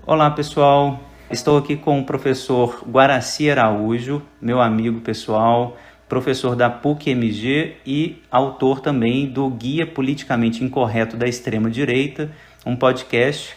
Olá, pessoal. Estou aqui com o professor Guaraci Araújo, meu amigo pessoal, professor da PUC-MG e autor também do Guia Politicamente Incorreto da Extrema-Direita, um podcast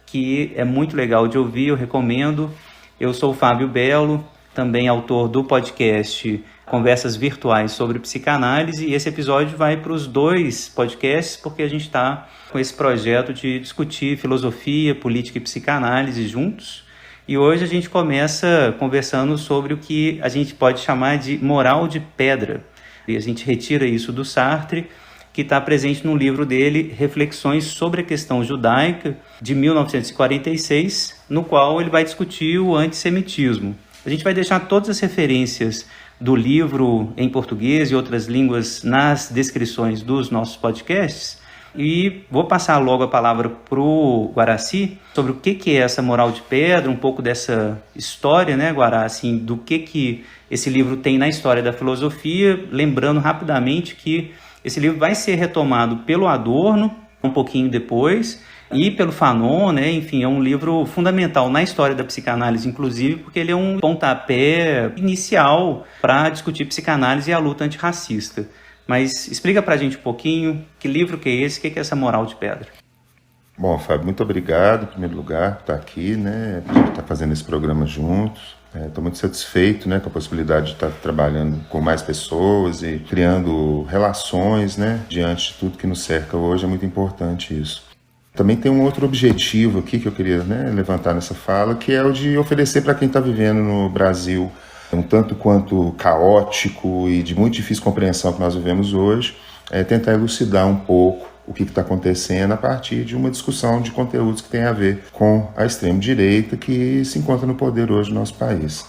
que é muito legal de ouvir, eu recomendo. Eu sou o Fábio Belo, também autor do podcast Conversas Virtuais sobre Psicanálise, e esse episódio vai para os dois podcasts porque a gente está com esse projeto de discutir filosofia, política e psicanálise juntos. E hoje a gente começa conversando sobre o que a gente pode chamar de moral de pedra. E a gente retira isso do Sartre, que está presente no livro dele, Reflexões sobre a Questão Judaica, de 1946, no qual ele vai discutir o antissemitismo. A gente vai deixar todas as referências do livro em português e outras línguas nas descrições dos nossos podcasts. E vou passar logo a palavra para o Guaraci sobre o que é essa moral de pedra, um pouco dessa história, né, Guará, assim, do que esse livro tem na história da filosofia, lembrando rapidamente que esse livro vai ser retomado pelo Adorno um pouquinho depois e pelo Fanon, né? Enfim, é um livro fundamental na história da psicanálise, inclusive, porque ele é um pontapé inicial para discutir psicanálise e a luta antirracista. Mas explica para a gente um pouquinho que livro que é esse, o que é essa moral de pedra. Bom, Fábio, muito obrigado, em primeiro lugar, por estar aqui, né? A gente está fazendo esse programa juntos. Estou muito satisfeito, né, com a possibilidade de estar trabalhando com mais pessoas e criando relações, né, diante de tudo que nos cerca hoje. É muito importante isso. Também tem um outro objetivo aqui que eu queria, né, levantar nessa fala, que é o de oferecer para quem está vivendo no Brasil um tanto quanto caótico e de muito difícil compreensão que nós vivemos hoje, tentar elucidar um pouco o que está acontecendo a partir de uma discussão de conteúdos que tem a ver com a extrema-direita que se encontra no poder hoje no nosso país.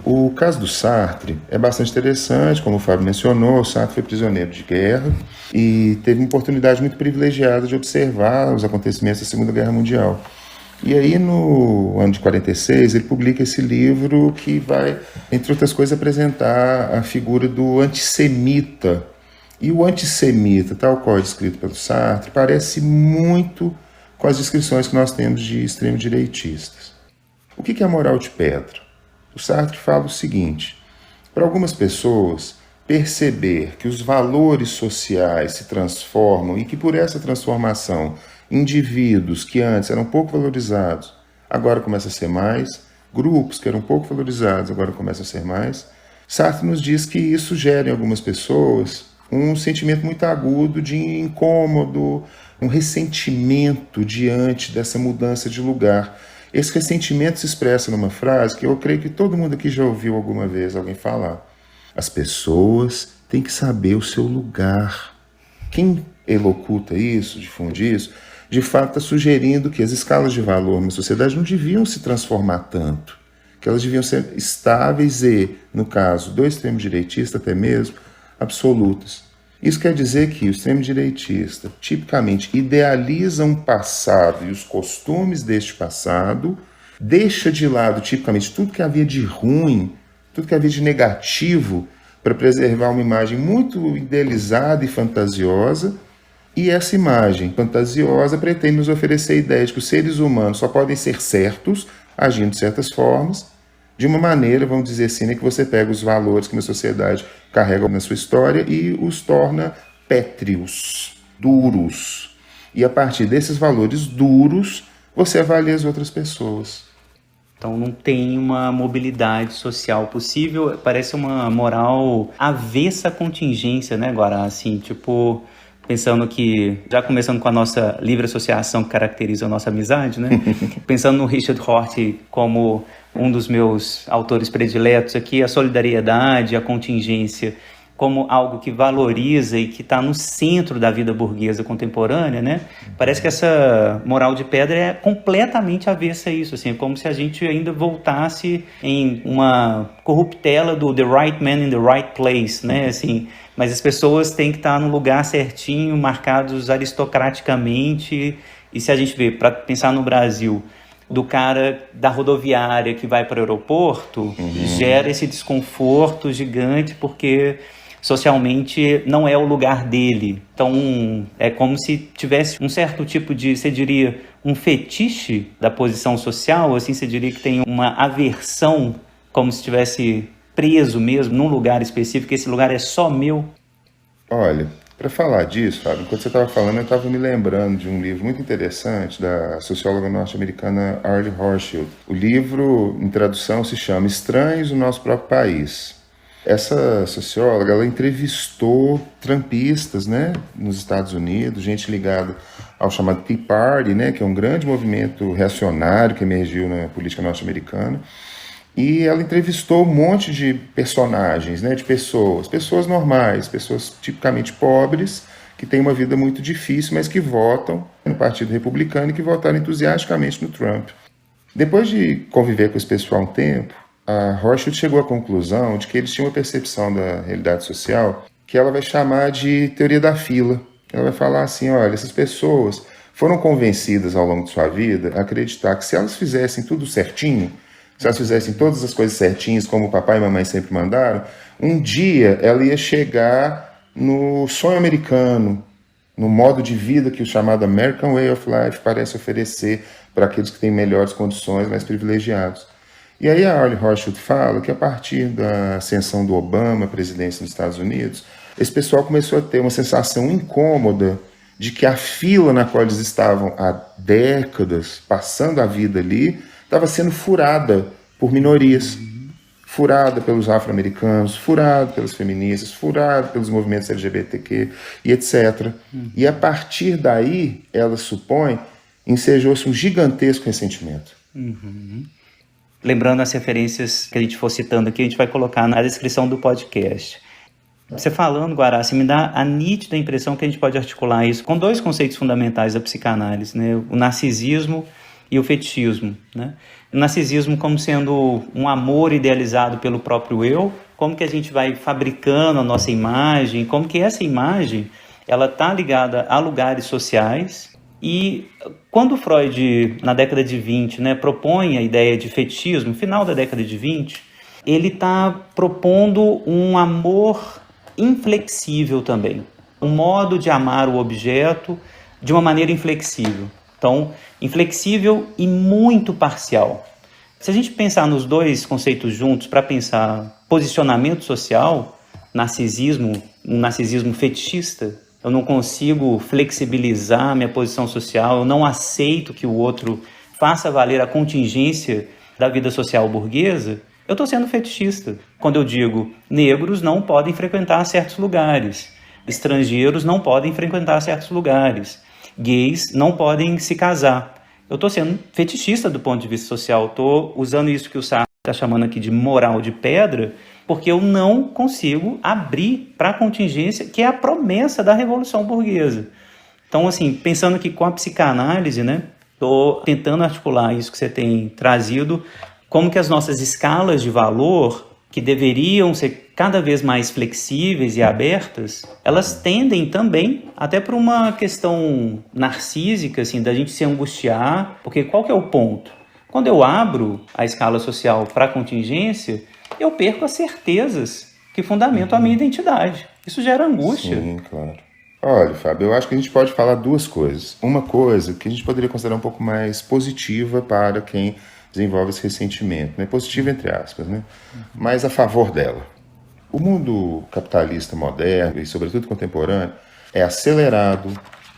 O caso do Sartre é bastante interessante, como o Fábio mencionou. O Sartre foi prisioneiro de guerra e teve uma oportunidade muito privilegiada de observar os acontecimentos da Segunda Guerra Mundial. E aí, no ano de 46, ele publica esse livro que vai, entre outras coisas, apresentar a figura do antissemita. E o antissemita, tal qual é descrito pelo Sartre, parece muito com as descrições que nós temos de extremo-direitistas. O que é a moral de pedra? O Sartre fala o seguinte: para algumas pessoas, perceber que os valores sociais se transformam e que por essa transformação indivíduos que antes eram pouco valorizados, agora começam a ser mais, grupos que eram pouco valorizados, agora começam a ser mais. Sartre nos diz que isso gera em algumas pessoas um sentimento muito agudo de incômodo, um ressentimento diante dessa mudança de lugar. Esse ressentimento se expressa numa frase que eu creio que todo mundo aqui já ouviu alguma vez alguém falar: as pessoas têm que saber o seu lugar. Quem elocuta isso, difunde isso, de fato está sugerindo que as escalas de valor na sociedade não deviam se transformar tanto, que elas deviam ser estáveis e, no caso do extremo-direitista até mesmo, absolutas. Isso quer dizer que o extremo-direitista tipicamente idealiza um passado e os costumes deste passado, deixa de lado tipicamente tudo que havia de ruim, tudo que havia de negativo, para preservar uma imagem muito idealizada e fantasiosa. E essa imagem fantasiosa pretende nos oferecer a ideia de que os seres humanos só podem ser certos, agindo de certas formas, de uma maneira, vamos dizer assim, né, que você pega os valores que uma sociedade carrega na sua história e os torna pétreos, duros. E a partir desses valores duros, você avalia as outras pessoas. Então não tem uma mobilidade social possível, parece uma moral avessa à contingência, né, Guará? Assim, tipo, pensando que, já começando com a nossa livre associação que caracteriza a nossa amizade, né? Pensando no Richard Rorty como um dos meus autores prediletos aqui, a solidariedade, a contingência, como algo que valoriza e que está no centro da vida burguesa contemporânea, né? Parece que essa moral de pedra é completamente avessa a isso, assim, é como se a gente ainda voltasse em uma corruptela do The Right Man in the Right Place, né? Assim, mas as pessoas têm que estar no lugar certinho, marcados aristocraticamente. E se a gente vê, para pensar no Brasil, do cara da rodoviária que vai para o aeroporto, gera esse desconforto gigante porque socialmente não é o lugar dele. Então é como se tivesse um certo tipo de, você diria, um fetiche da posição social, assim, você diria que tem uma aversão, como se estivesse preso mesmo num lugar específico, esse lugar é só meu? Olha, para falar disso, Fábio, enquanto você estava falando, eu estava me lembrando de um livro muito interessante da socióloga norte-americana Arlie Hochschild. O livro, em tradução, se chama Estranhos no Nosso Próprio País. Essa socióloga, ela entrevistou trumpistas, né, nos Estados Unidos, gente ligada ao chamado Tea Party, né, que é um grande movimento reacionário que emergiu na política norte-americana. E ela entrevistou um monte de personagens, né, de pessoas normais, pessoas tipicamente pobres, que têm uma vida muito difícil, mas que votam no Partido Republicano e que votaram entusiasticamente no Trump. Depois de conviver com esse pessoal um tempo, a Hochschild chegou à conclusão de que eles tinham uma percepção da realidade social que ela vai chamar de teoria da fila. Ela vai falar assim, olha, essas pessoas foram convencidas ao longo de sua vida a acreditar que se elas fizessem tudo certinho, se elas fizessem todas as coisas certinhas, como o papai e a mamãe sempre mandaram, um dia ela ia chegar no sonho americano, no modo de vida que o chamado American Way of Life parece oferecer para aqueles que têm melhores condições, mais privilegiados. E aí a Arlie Hochschild fala que a partir da ascensão do Obama à presidência dos Estados Unidos, esse pessoal começou a ter uma sensação incômoda de que a fila na qual eles estavam há décadas, passando a vida ali, estava sendo furada por minorias, furada pelos afro-americanos, furada pelas feministas, furada pelos movimentos LGBTQ e etc. E a partir daí, ela supõe, ensejou-se um gigantesco ressentimento. Lembrando as referências que a gente for citando aqui, a gente vai colocar na descrição do podcast. Você falando, Guaraci, me dá a nítida impressão que a gente pode articular isso com dois conceitos fundamentais da psicanálise, né? O narcisismo e o fetichismo, né? O narcisismo como sendo um amor idealizado pelo próprio eu, como que a gente vai fabricando a nossa imagem, como que essa imagem ela está ligada a lugares sociais. E quando Freud, na década de 20, né, propõe a ideia de fetichismo, final da década de 20, ele está propondo um amor inflexível também, um modo de amar o objeto de uma maneira inflexível. Então, inflexível e muito parcial. Se a gente pensar nos dois conceitos juntos para pensar posicionamento social, narcisismo, um narcisismo fetichista, eu não consigo flexibilizar minha posição social, eu não aceito que o outro faça valer a contingência da vida social burguesa, eu estou sendo fetichista. Quando eu digo negros não podem frequentar certos lugares, estrangeiros não podem frequentar certos lugares, gays não podem se casar. Eu estou sendo fetichista do ponto de vista social, estou usando isso que o Sartre está chamando aqui de moral de pedra, porque eu não consigo abrir para a contingência, que é a promessa da Revolução Burguesa. Então, assim, pensando aqui com a psicanálise, né, estou tentando articular isso que você tem trazido, como que as nossas escalas de valor, que deveriam ser cada vez mais flexíveis e abertas, elas tendem também até para uma questão narcísica, assim, da gente se angustiar, porque qual que é o ponto? Quando eu abro a escala social para a contingência, eu perco as certezas que fundamentam a minha identidade. Isso gera angústia. Sim, claro. Olha, Fábio, eu acho que a gente pode falar duas coisas. Uma coisa que a gente poderia considerar um pouco mais positiva para quem desenvolve esse ressentimento, né? Positiva entre aspas, né? Mas a favor dela. O mundo capitalista moderno e, sobretudo, contemporâneo é acelerado,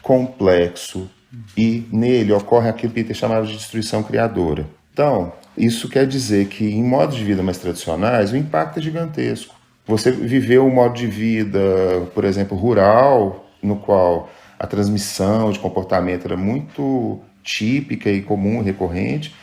complexo e nele ocorre aquilo que Peter chamava de destruição criadora. Então, isso quer dizer que em modos de vida mais tradicionais o impacto é gigantesco. Você viveu um modo de vida, por exemplo, rural, no qual a transmissão de comportamento era muito típica e comum, recorrente,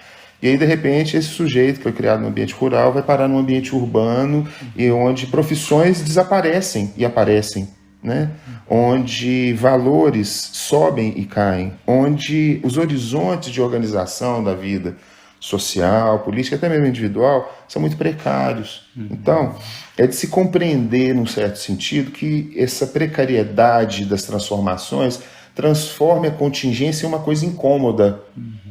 e aí, de repente, esse sujeito que foi criado no ambiente rural vai parar num ambiente urbano e onde profissões desaparecem e aparecem, né? Onde valores sobem e caem, onde os horizontes de organização da vida social, política, até mesmo individual, são muito precários. Então, é de se compreender, num certo sentido, que essa precariedade das transformações transforme a contingência em uma coisa incômoda.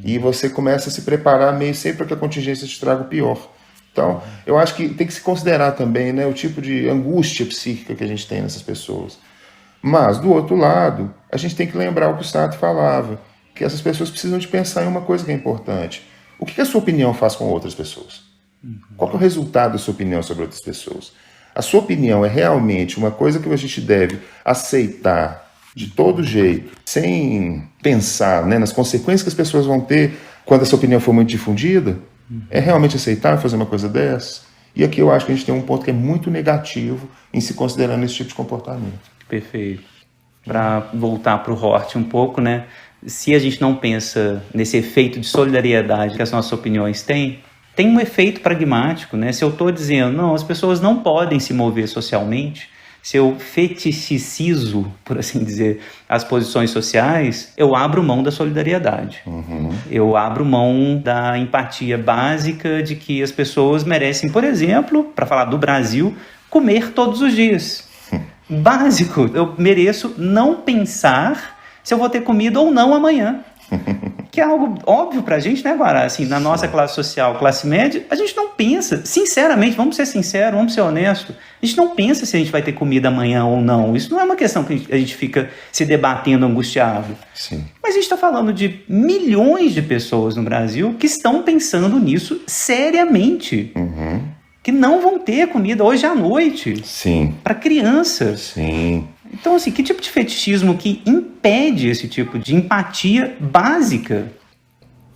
E você começa a se preparar meio sempre para que a contingência te traga o pior. Então, eu acho que tem que se considerar também, né, o tipo de angústia psíquica que a gente tem nessas pessoas. Mas, do outro lado, a gente tem que lembrar o que o Sartre falava, que essas pessoas precisam de pensar em uma coisa que é importante. O que a sua opinião faz com outras pessoas? Qual que é o resultado da sua opinião sobre outras pessoas? A sua opinião é realmente uma coisa que a gente deve aceitar de todo jeito, sem pensar, né, nas consequências que as pessoas vão ter quando essa opinião for muito difundida? É realmente aceitável fazer uma coisa dessa? E aqui eu acho que a gente tem um ponto que é muito negativo em se considerando esse tipo de comportamento. Perfeito. Para voltar para o Hort um pouco, né? Se a gente não pensa nesse efeito de solidariedade que as nossas opiniões têm, tem um efeito pragmático, né? Se eu estou dizendo, não, as pessoas não podem se mover socialmente, se eu fetichicizo, por assim dizer, as posições sociais, eu abro mão da solidariedade. Eu abro mão da empatia básica de que as pessoas merecem, por exemplo, para falar do Brasil, comer todos os dias. Básico. Eu mereço não pensar se eu vou ter comida ou não amanhã. Que é algo óbvio pra gente, né, Guará? Assim, na nossa classe social, classe média, a gente não pensa, sinceramente, vamos ser sinceros, vamos ser honestos, a gente não pensa se a gente vai ter comida amanhã ou não. Isso não é uma questão que a gente fica se debatendo angustiado. Sim. Mas a gente está falando de milhões de pessoas no Brasil que estão pensando nisso seriamente. Que não vão ter comida hoje à noite. Sim. Para criança. Sim. Então, assim, que tipo de fetichismo que impede esse tipo de empatia básica?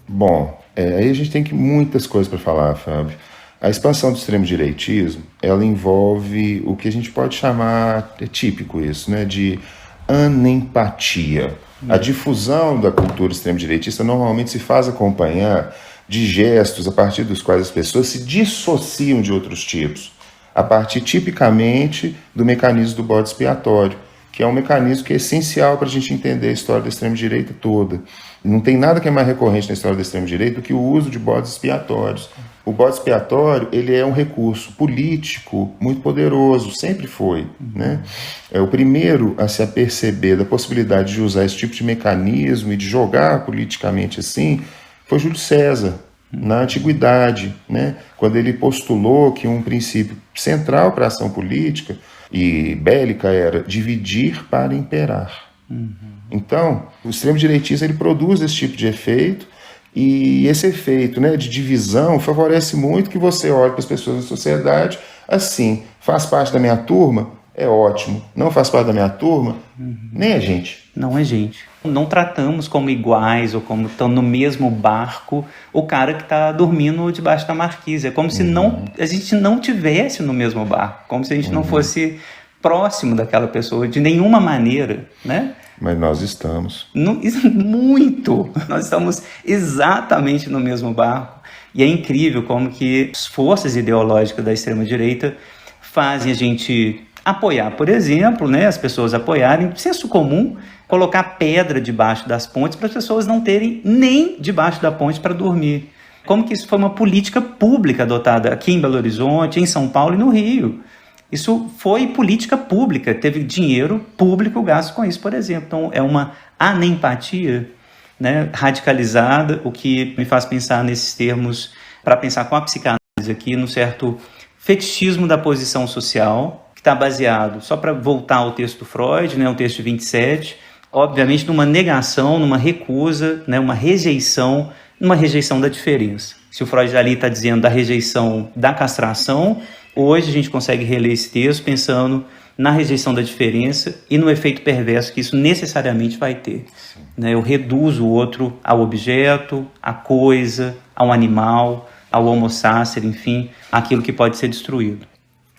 Bom, aí a gente tem muitas coisas para falar, Fábio. A expansão do extremo-direitismo, ela envolve o que a gente pode chamar, é típico isso, né, de anempatia. A difusão da cultura extremo-direitista normalmente se faz acompanhar de gestos a partir dos quais as pessoas se dissociam de outros tipos, a partir tipicamente do mecanismo do bode expiatório, que é um mecanismo que é essencial para a gente entender a história da extrema-direita toda. Não tem nada que é mais recorrente na história da extrema-direita do que o uso de bodes expiatórios. O bode expiatório, ele é um recurso político muito poderoso, sempre foi, né? É o primeiro a se aperceber da possibilidade de usar esse tipo de mecanismo e de jogar politicamente assim foi Júlio César, na antiguidade, né? Quando ele postulou que um princípio central para a ação política e bélica era dividir para imperar. Então, o extremo-direitismo ele produz esse tipo de efeito, e esse efeito, né, de divisão favorece muito que você olhe para as pessoas da sociedade assim, faz parte da minha turma, é ótimo, não faz parte da minha turma, nem é gente. Não é gente. Não tratamos como iguais ou como estão no mesmo barco o cara que está dormindo debaixo da marquise. É como se a gente não tivesse no mesmo barco, como se a gente não fosse próximo daquela pessoa de nenhuma maneira, né? Mas nós estamos. Muito! Nós estamos exatamente no mesmo barco. E é incrível como que as forças ideológicas da extrema-direita fazem a gente apoiar, por exemplo, né, as pessoas apoiarem, senso comum, colocar pedra debaixo das pontes para as pessoas não terem nem debaixo da ponte para dormir. Como que isso foi uma política pública adotada aqui em Belo Horizonte, em São Paulo e no Rio. Isso foi política pública, teve dinheiro público gasto com isso, por exemplo. Então, é uma anempatia, né, radicalizada, o que me faz pensar nesses termos, para pensar com a psicanálise aqui, no certo fetichismo da posição social, que está baseado, só para voltar ao texto do Freud, né, o texto de 27, obviamente numa negação, numa recusa, né, uma rejeição, numa rejeição da diferença. Se o Freud ali está dizendo da rejeição da castração, hoje a gente consegue reler esse texto pensando na rejeição da diferença e no efeito perverso que isso necessariamente vai ter. Né? Eu reduzo o outro ao objeto, à coisa, ao animal, ao homo sacer, enfim, aquilo que pode ser destruído.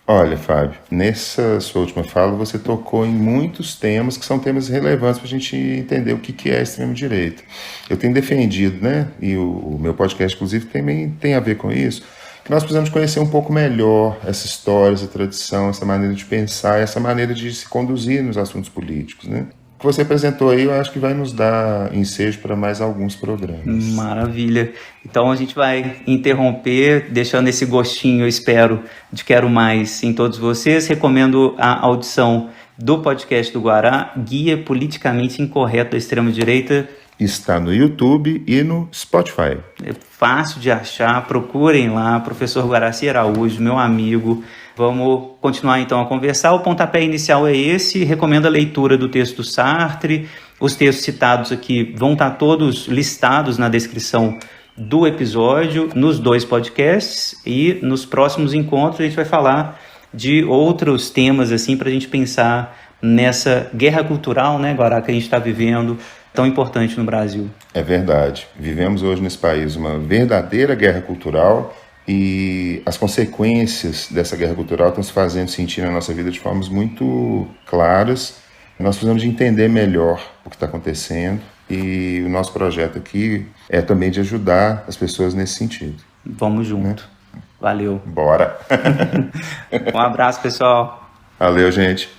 Olha, Fábio, nessa sua última fala você tocou em muitos temas que são temas relevantes para a gente entender o que é a extrema-direita. Eu tenho defendido, né, e o meu podcast, inclusive, também tem a ver com isso, que nós precisamos conhecer um pouco melhor essa história, essa tradição, essa maneira de pensar, essa maneira de se conduzir nos assuntos políticos, né? O que você apresentou aí, eu acho que vai nos dar ensejo para mais alguns programas. Maravilha. Então a gente vai interromper, deixando esse gostinho, eu espero, de quero mais em todos vocês. Recomendo a audição do podcast do Guará, Guia Politicamente Incorreto da Extrema-Direita. Está no YouTube e no Spotify. É fácil de achar, procurem lá, professor Guaraci Araújo, meu amigo. Vamos continuar então a conversar. O pontapé inicial é esse, recomendo a leitura do texto do Sartre, Os textos citados aqui vão estar todos listados na descrição do episódio, nos 2 podcasts, e nos próximos encontros a gente vai falar de outros temas assim para a gente pensar nessa guerra cultural, né, Guará, que a gente está vivendo, tão importante no Brasil. É verdade. Vivemos hoje nesse país uma verdadeira guerra cultural e as consequências dessa guerra cultural estão se fazendo sentir na nossa vida de formas muito claras. Nós precisamos de entender melhor o que está acontecendo e o nosso projeto aqui é também de ajudar as pessoas nesse sentido. Vamos junto. Valeu. Bora! Um abraço, pessoal. Valeu, gente.